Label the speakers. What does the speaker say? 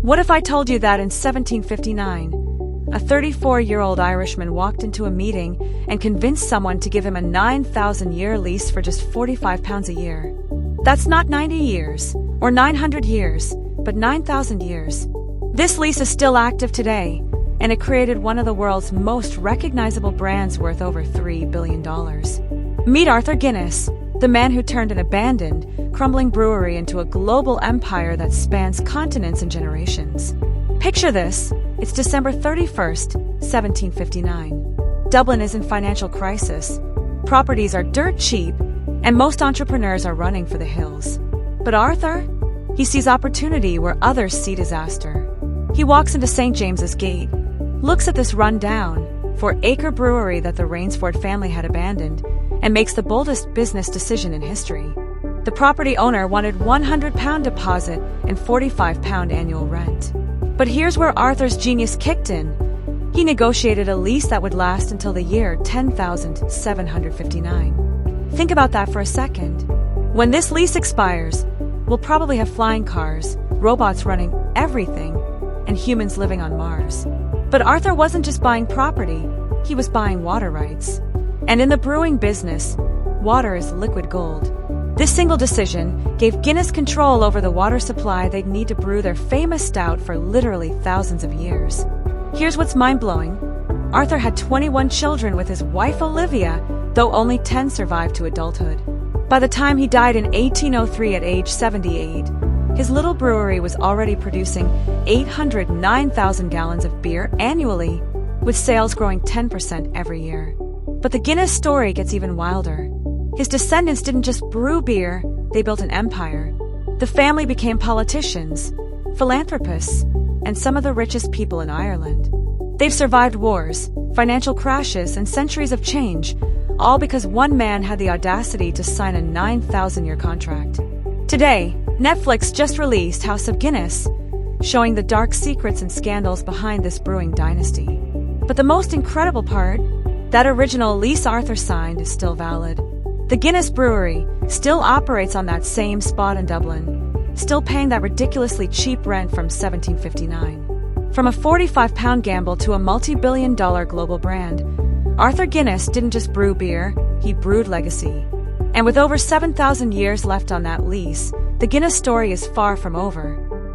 Speaker 1: What if I told you that in 1759, a 34-year-old Irishman walked into a meeting and convinced someone to give him a 9,000-year lease for just £45 a year? That's not 90 years, or 900 years, but 9,000 years. This lease is still active today, and it created one of the world's most recognizable brands worth over $3 billion. Meet Arthur Guinness, the man who turned an abandoned, crumbling brewery into a global empire that spans continents and generations. Picture this. It's December 31st, 1759. Dublin is in financial crisis. Properties are dirt cheap, and most entrepreneurs are running for the hills. But Arthur? He sees opportunity where others see disaster. He walks into St. James's Gate, looks at this run-down, 4-acre brewery that the Rainsford family had abandoned, and makes the boldest business decision in history. The property owner wanted £100 deposit and £45 annual rent. But here's where Arthur's genius kicked in. He negotiated a lease that would last until the year 10,759. Think about that for a second. When this lease expires, we'll probably have flying cars, robots running everything, and humans living on Mars. But Arthur wasn't just buying property, he was buying water rights. And in the brewing business, water is liquid gold. This single decision gave Guinness control over the water supply they'd need to brew their famous stout for literally thousands of years. Here's what's mind-blowing. Arthur had 21 children with his wife Olivia, though only 10 survived to adulthood. By the time he died in 1803 at age 78, his little brewery was already producing 809,000 gallons of beer annually, with sales growing 10% every year. But the Guinness story gets even wilder. His descendants didn't just brew beer, they built an empire. The family became politicians, philanthropists, and some of the richest people in Ireland. They've survived wars, financial crashes, and centuries of change, all because one man had the audacity to sign a 9,000-year contract. Today, Netflix just released House of Guinness, showing the dark secrets and scandals behind this brewing dynasty. But the most incredible part, that original lease Arthur signed is still valid. The Guinness Brewery still operates on that same spot in Dublin, still paying that ridiculously cheap rent from 1759. From a £45 gamble to a multi-billion-dollar global brand, Arthur Guinness didn't just brew beer, he brewed legacy. And with over 7,000 years left on that lease, the Guinness story is far from over.